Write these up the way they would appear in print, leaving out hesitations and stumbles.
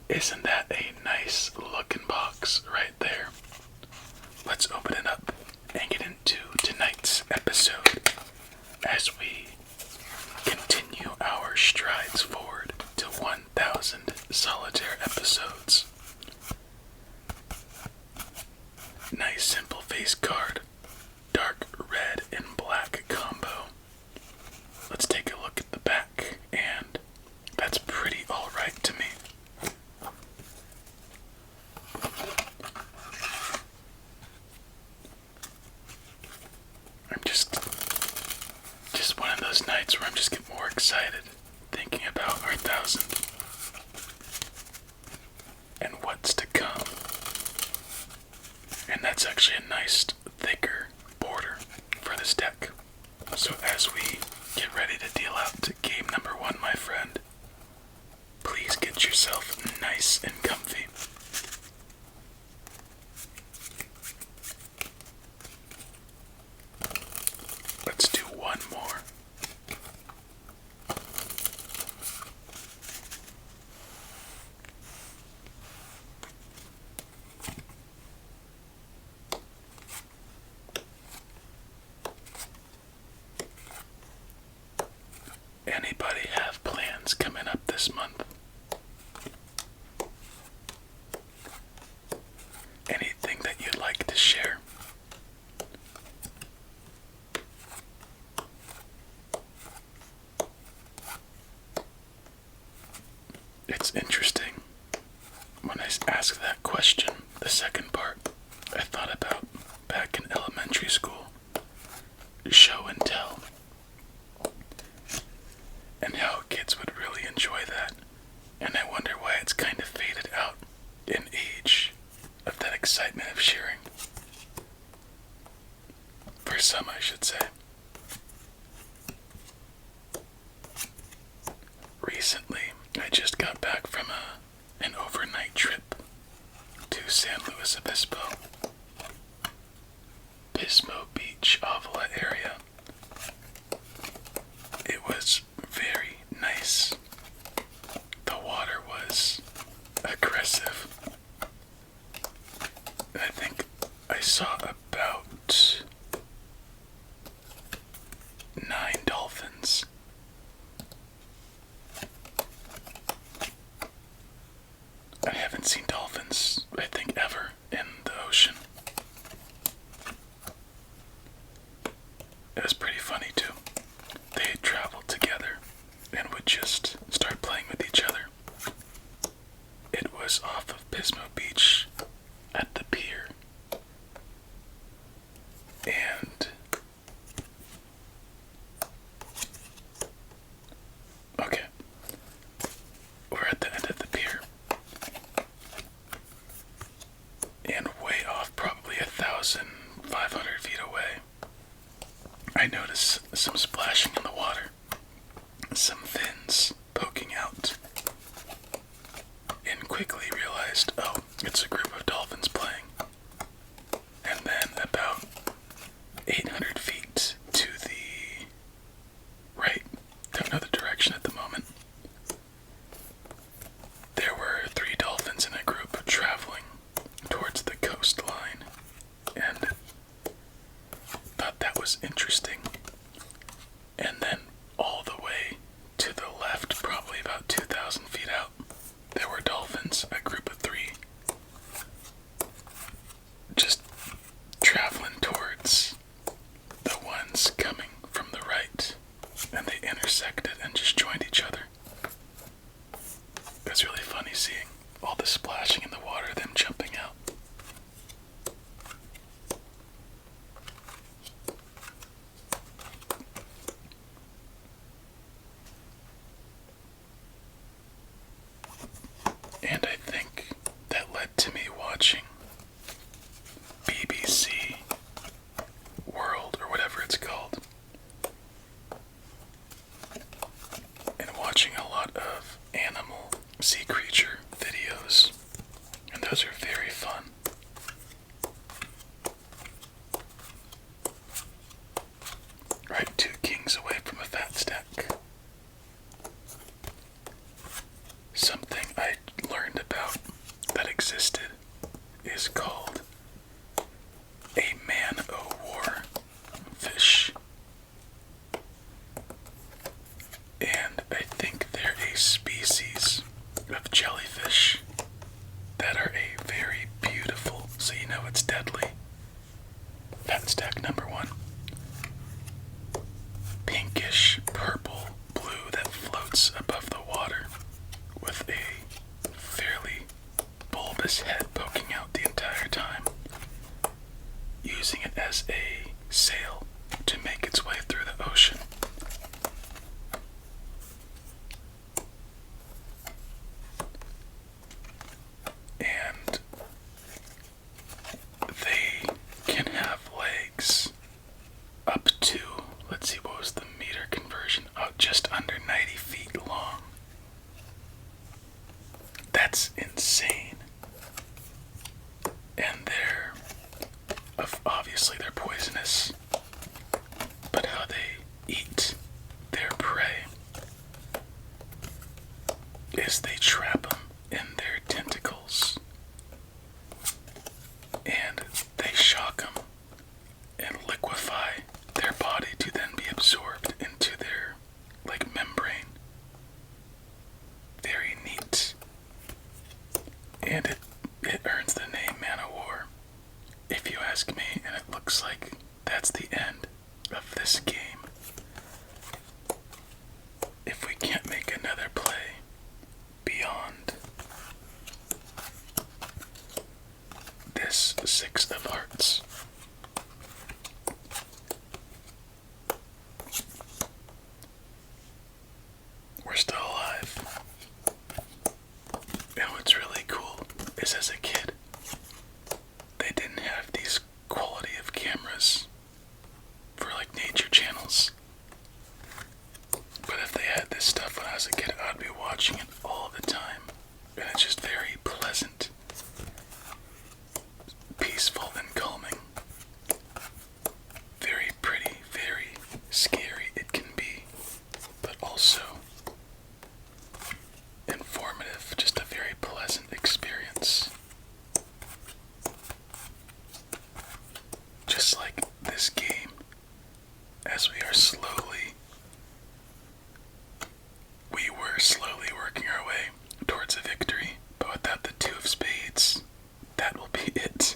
Isn't that a nice looking box right there? Let's open it up and get into tonight's episode as we continue our strides forward to 1,000 Solitaire episodes. Nice simple face card, dark red and black combo. Let's take a look at the back, and that's pretty alright to me. I'm just one of those nights where I'm just getting more excited thinking about our 1,000 and what's to come. And that's actually a nice thicker border for this deck. So as we get ready to deal out to game number 1, my friend, please get yourself nice and comfy. Let's do one more. Anybody have plans coming up this month? Anything that you'd like to share? It's interesting. When I asked that question, the second part, I thought about back in elementary school, show and tell, and how kids would really enjoy that. And I wonder why it's kind of faded out in age of that excitement of sharing. For some, I should say. Recently, I just got back from an overnight trip to San Luis Obispo, Pismo Beach, Avila area. It was very nice. The water was aggressive. I think I saw about 9 dolphins. I haven't seen dolphins, I think, ever in the ocean. It was pretty funny too. They traveled together and would just start playing with each other. It was off of Pismo Beach at the pier. And okay, we're at the end of the pier. And way off, probably 1,500 feet away, I noticed some splashing in the water, some fins poking out, and quickly realized, oh, it's a group of dolphins playing. And then about 800 feet to the right, don't know the direction at the moment, there were 3 dolphins in a group traveling towards the coastline, and thought that was interesting. And then all the way to the left, probably about 2,000 feet out, there were dolphins, a group of 3, just traveling towards the ones coming from the right, and they intersected and just joined each other. It was really funny seeing all the splashing in the water, them jumping out. And I think that led to me watching BBC World, or whatever it's called, and watching a lot of animal sea creature videos, and those are very fun. Right, 2 kings away from a fat stack. Something I learned existed is called a man-o-war fish. And I think they're a species of jellyfish that are a very beautiful, so you know it's deadly. Fat stack number 1. Pinkish purple blue that floats above the water with a fairly bulbous head poking out the entire time, using it as a sail to make its way through the ocean. And they can have legs up to, let's see, what was the meter conversion? Oh, just under 90 feet long. That's insane. And obviously they're poisonous, but how they eat their prey is they trap them in their tentacles, and they shock them and liquefy their body to then be absorbed into their, like, membrane. Very neat. And it earns the name Man-O-War, if you ask me, and it looks like that's the end of this game. If we can't make another play beyond this 6 of hearts. We're still alive. And what's really cool is, as a kid, they didn't have these quality of cameras for, like, nature channels. But if they had this stuff when I was a kid, I'd be watching it all the time. And it's just very pleasant, peaceful, and calming. Very pretty, very scary it can be, but also informative, just a very pleasant experience. Just like this game, as we were slowly working our way towards a victory, but without the 2 of spades, that will be it.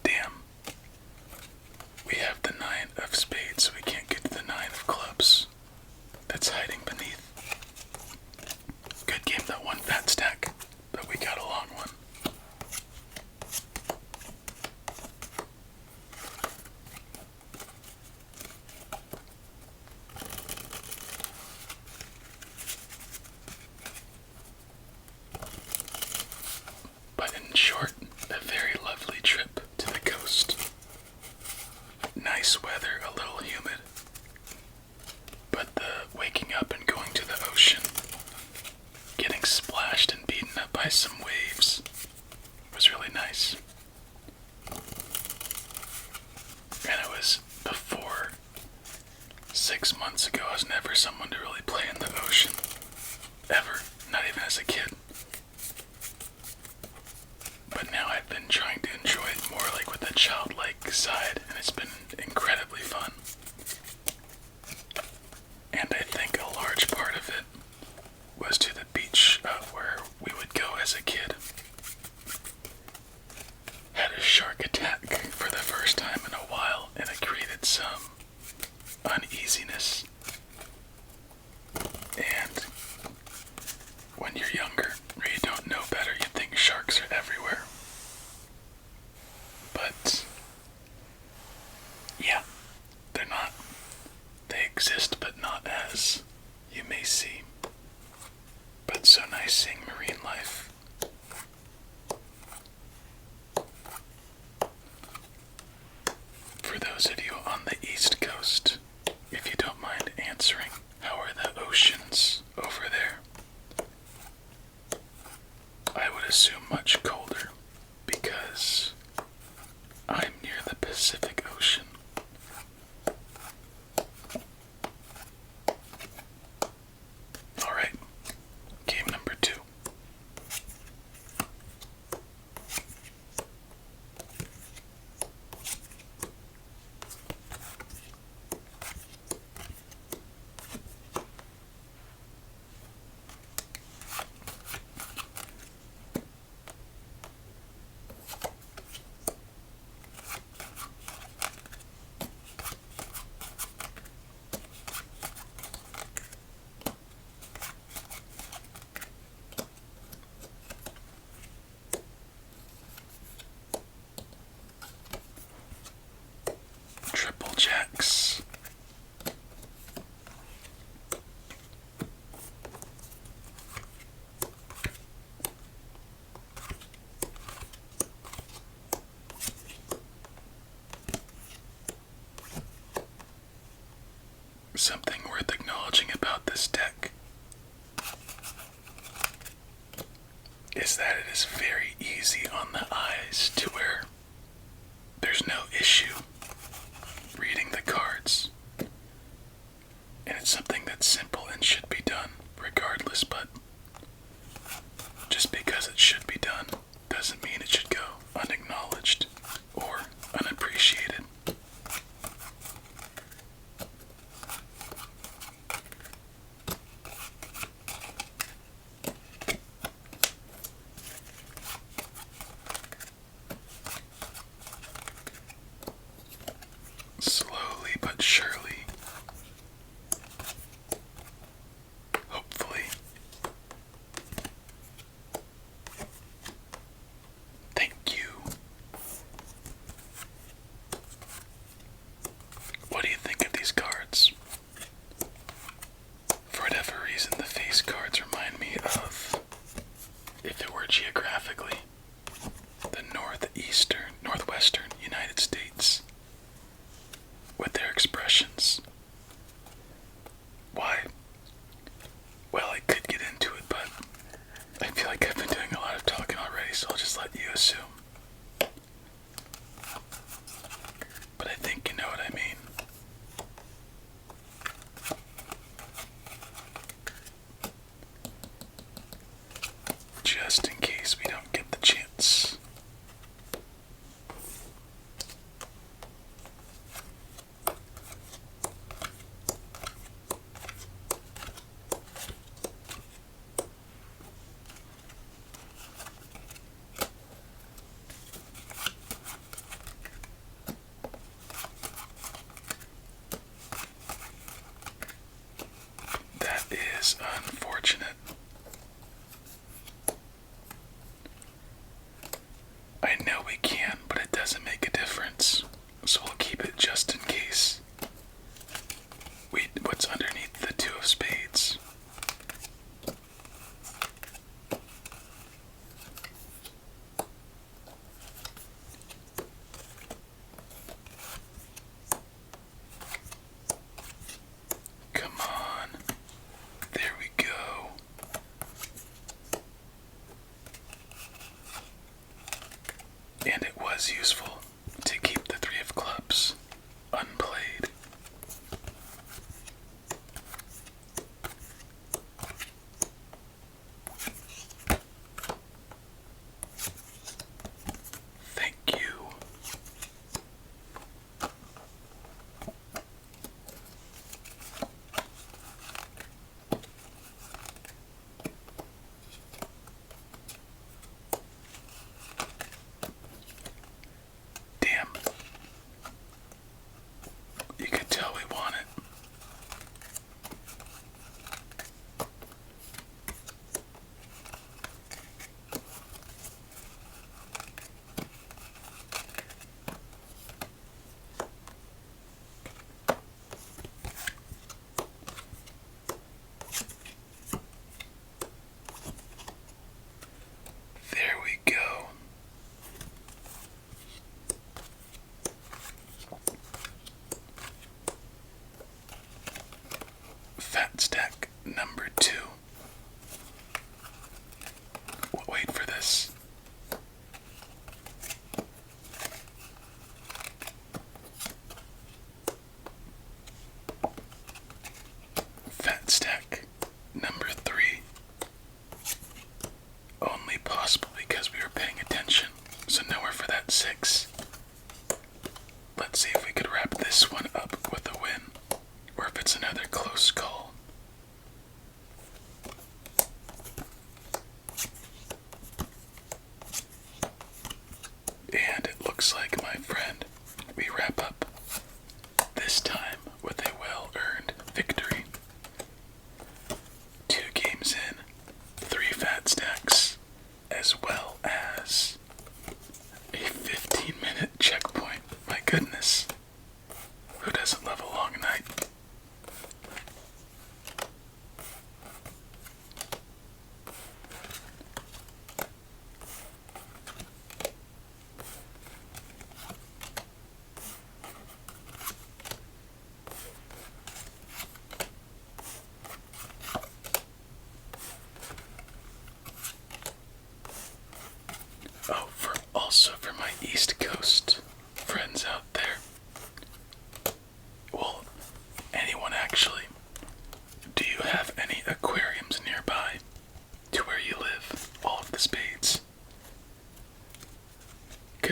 Damn. We have the 9 of spades, so we can't get to the 9 of clubs that's hiding beneath. Good game, that 1 fat stack, but we got a long one. But in short, a very lovely trip to the coast. Nice weather, a little humid, but the waking up and going to the ocean, getting splashed and beaten up by some waves, was really nice. And it was before 6 months ago. I was never someone to really play in the ocean, ever, not even as a kid. But now I've been trying to enjoy it more, like, with a childlike side, and it's been incredibly fun. And I think a large part of it was to the beach where we would go as a kid. Had a shark attack for the first time in a while, and it created some uneasiness. And when you're younger, or you don't know better, you think sharks are everywhere. But yeah, they're not. They exist, but not as you may see. But so nice seeing marine life. For those of you on the East Coast, if you don't mind answering, how are the oceans over there? I would assume much colder, because I'm near the Pacific Ocean. Alright, game number 2. is that it is very easy on the eyes to where there's no issue reading the cards. And it's something that's simple and should be done regardless, but just because it should be done doesn't mean it should go unacknowledged or unappreciated. Slowly but surely, hopefully, thank you. What do you think of these cards? For whatever reason, the face cards remind me of, if it were geographically, the northwestern United States, with their expressions. Why? Well, I could get into it, but I feel like I've been doing a lot of talking already, so I'll just let you assume. But I think you know what I mean. Just in case we don't get the chance. That is unfortunate. I know we can, but it doesn't make a difference. So we'll keep it just in case. What's underneath the two of spades? Come on. There we go. And it was useful to keep the three of clubs unplayed. Thank you.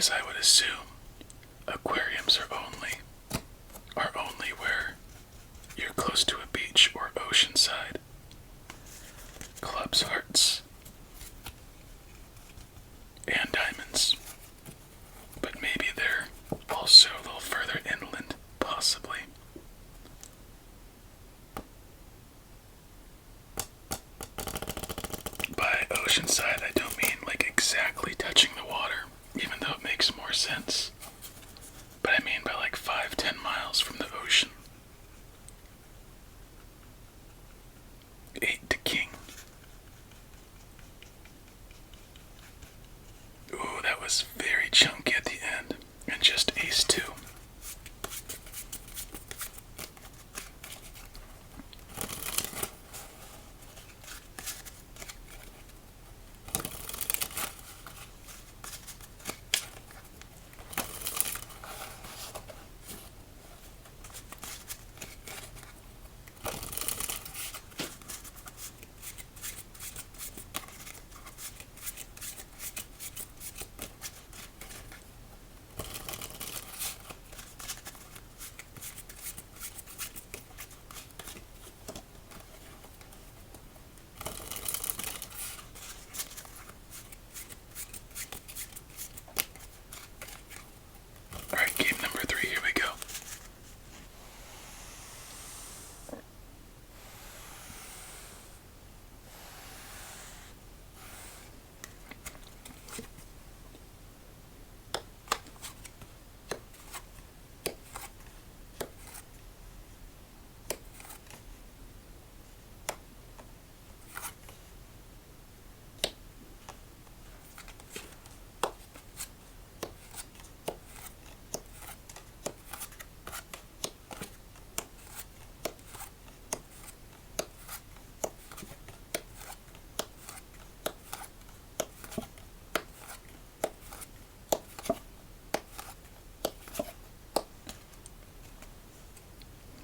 because I would assume aquariums are only where you're close to a beach or oceanside. Clubs, hearts, and diamonds. But maybe they're also a little further inland, possibly. By oceanside, I don't mean like exactly touching the water, even though it makes more sense. But I mean by like 5-10 miles from the ocean. 8 to king. Ooh, that was very chunky at the end. And just ace 2. Alright, game number 3, here we go.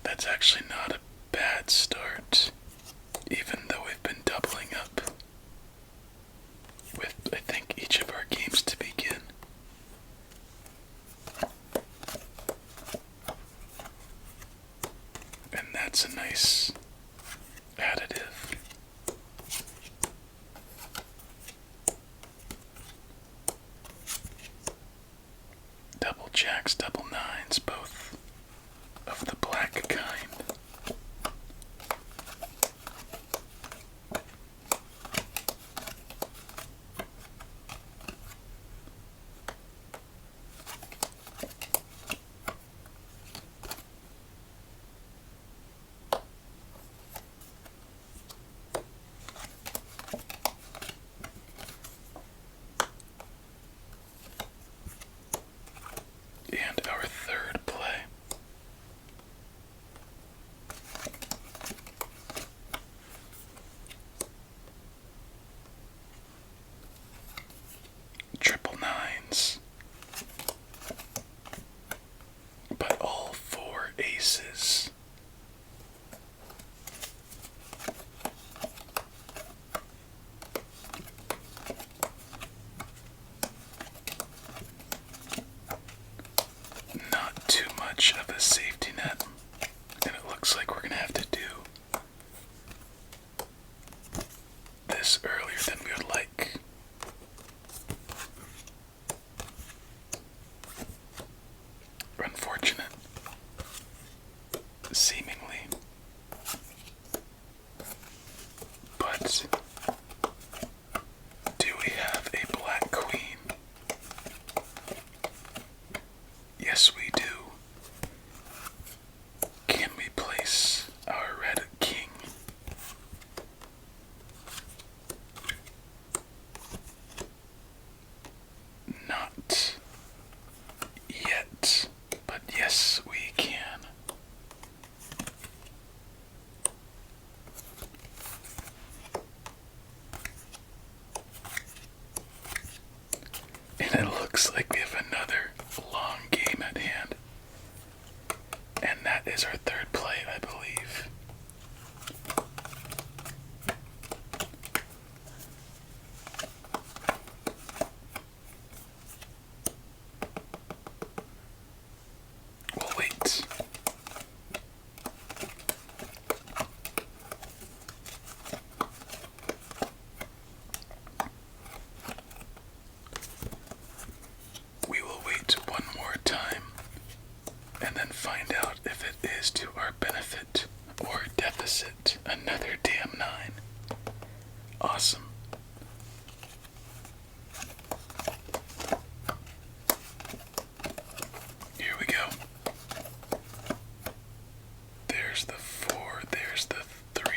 That's actually not a bad start, even though we've been doubling up with, I think, each of our games to begin. And that's a nice additive. Double jacks, double nines, both of the black kind. And our third play. Triple nines. But all 4 aces. Not too much of a safety net, and it looks like we're gonna have to do this earlier than we would like. Unfortunate, seemingly, but do we have a black queen? Yes, we do. Can we place our red king? Not yet, but yes, we can. And it looks like we have another long game at hand. And that is our third play, I believe. Another damn 9. Awesome. Here we go. There's the 4, there's the 3.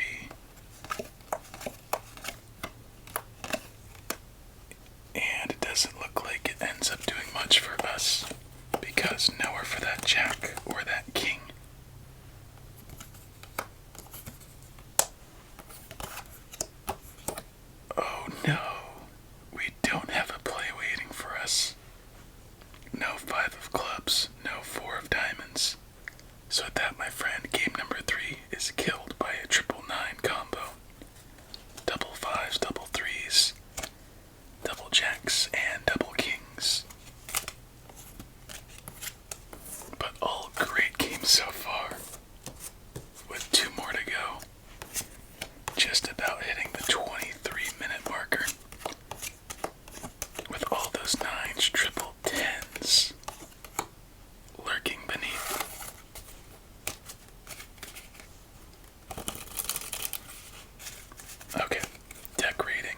And it doesn't look like it ends up doing much for us, because nowhere for that jack or that king. Oh no, we don't have a play waiting for us. No 5 of clubs, no 4 of diamonds. So that, my friend, game number 3 is killed by a 999 combo. Double 5s, double 3s, double jacks, and double kings. But all great games so far, with 2 more to go. Just about hitting the 23-minute marker. With all those 9s, triple 10s lurking beneath. Okay, deck rating.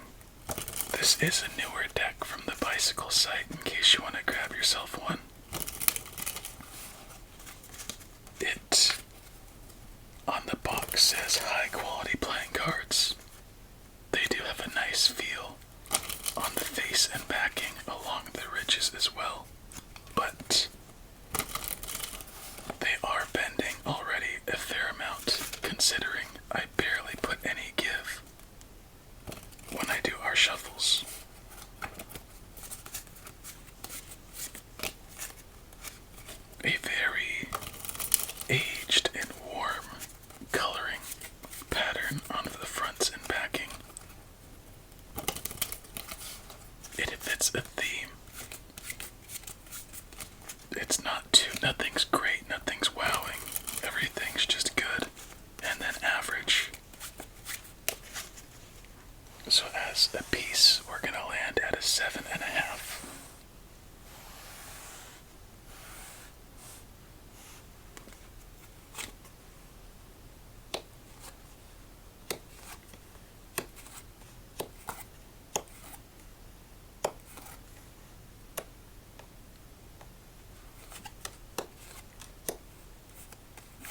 This is a newer deck from the Bicycle site in case you want to grab yourself one. It, on the box, says high quality playing cards. They do have a nice feel on the face and backing along the ridges as well, but they are bending already a fair amount considering I barely put any give when I do our shuffles. A very aged and warm coloring pattern on the fronts and backing. It fits a theme. It's nothing's great, nothing's wowing. Everything's just good, and then average. So as a piece, we're gonna land at a 7.5.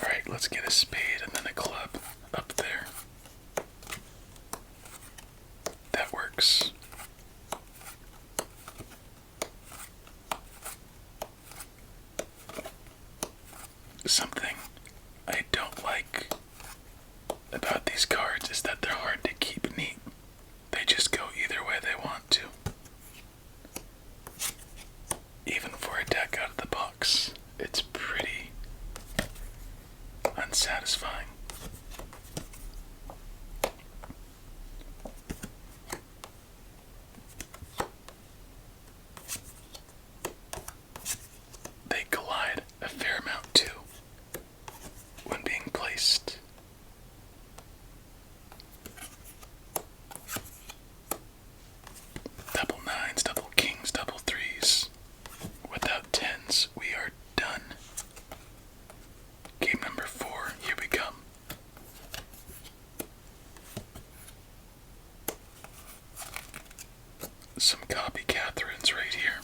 Alright, let's get a spade and then a club up there. That works. Something I don't like about these cards is that they're hard to keep neat. They just go either way they want to. Even for a deck out of the box, it's pretty unsatisfying. They glide a fair amount too when being placed. Double 9s, double kings, double 3s. Without 10s, we are done. Game number 4, here we come. Some copy Catherines right here.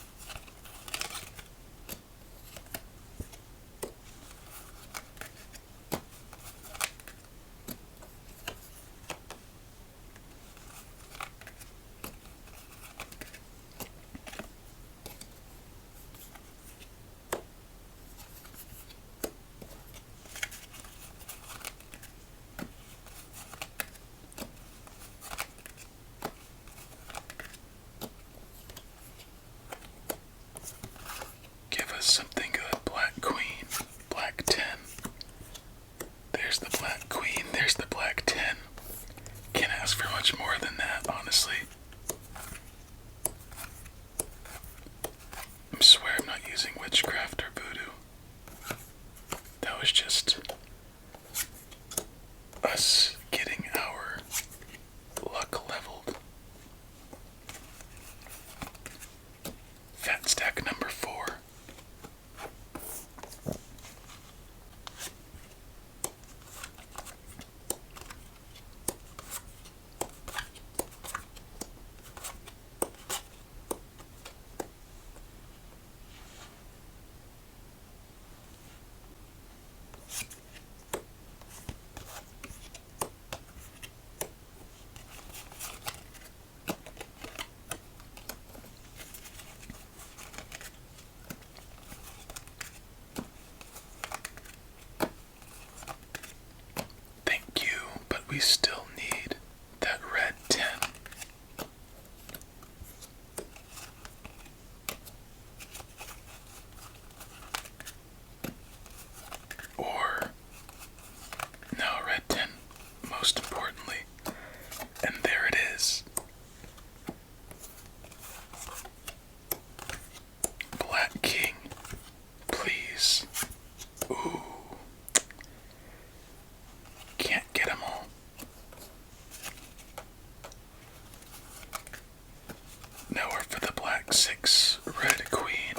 Nowhere for the black 6, red queen,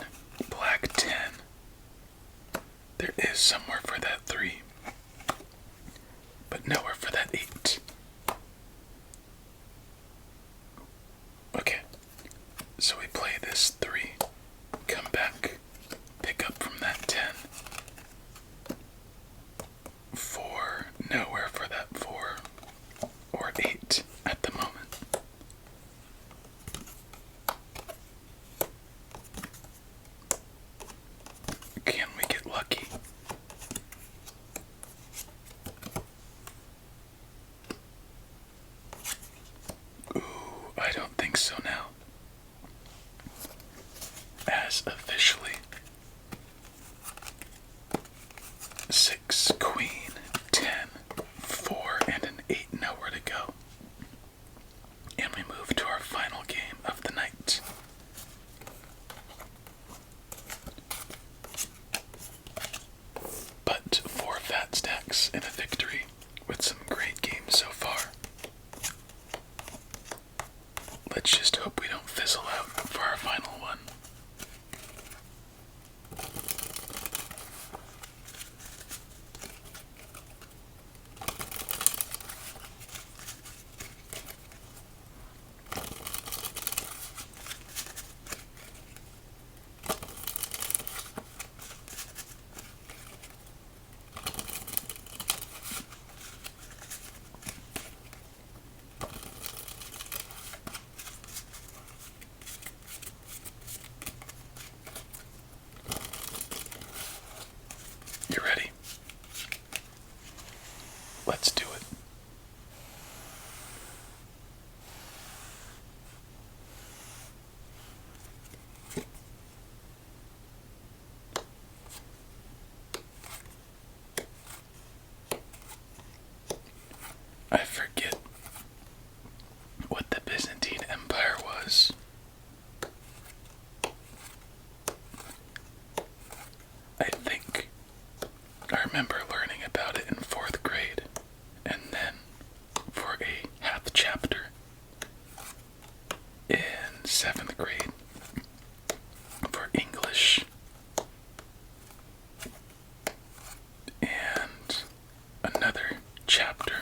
black 10. There is somewhere for that 3, but nowhere for that 8. Okay, so we play this 3, come back, pick up from that 10. 4, nowhere for that 4, or 8 at the moment. Can we get lucky? Ooh, I don't think so now. As officially 6, queen, 10, 4, and an 8 nowhere to go. And we move to our final game of the night. But 4 fat stacks and a victory with some great games so far. Let's just hope we don't fizzle out for our final one. You ready? Let's do it. I forget what the Byzantine Empire was. I think I remember learning about it in 4th grade, and then for a half chapter in 7th grade for English, and another chapter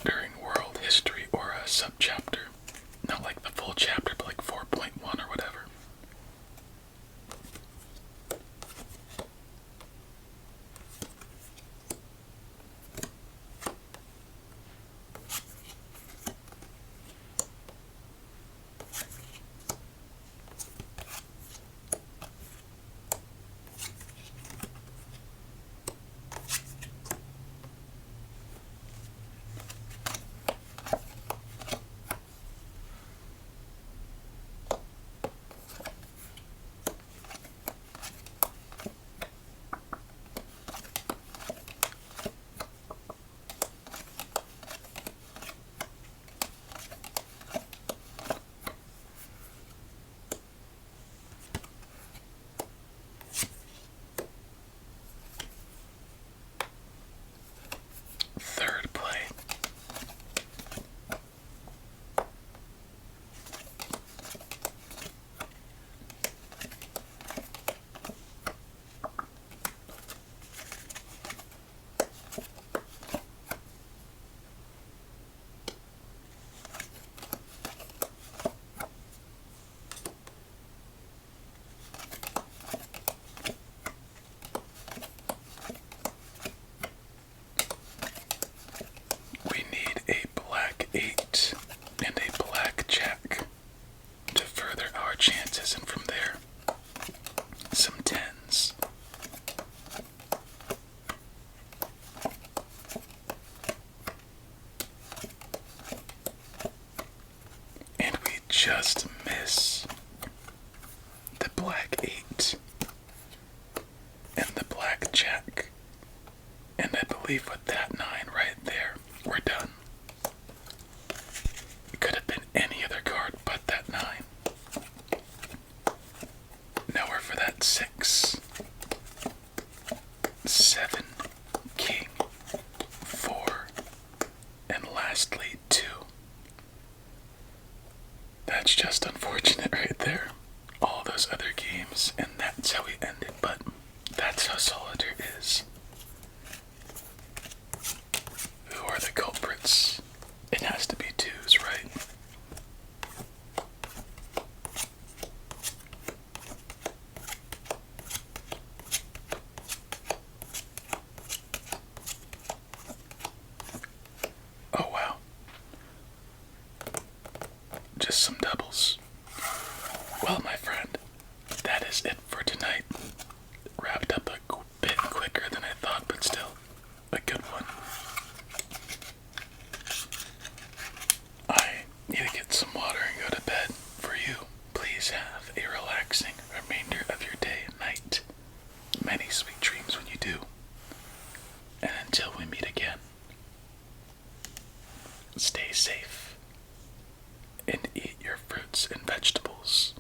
during world history, or a subchapter. Not like the full chapter, but like 4.1 or whatever. Third play. We need a black 8 and a black jack to further our chances, and from there, some 10s. And we just miss the black 8 and the black jack. And I believe with that 9 right there, we're done. It could have been any other card but that 9. Nowhere for that 6. 7, king, 4, and lastly 2. That's just unfortunate right there. All those other games, and that's how we ended, but that's how Solitaire is. Who are the culprits? It has to be twos, right? Oh wow. Just some doubles. Well, my friend, that is it for tonight. Wrapped up a bit quicker than I thought, but still a good one. I need to get some water and go to bed. For you, please have a relaxing remainder of your day and night. Many sweet dreams when you do. And until we meet again, stay safe and eat your fruits and vegetables.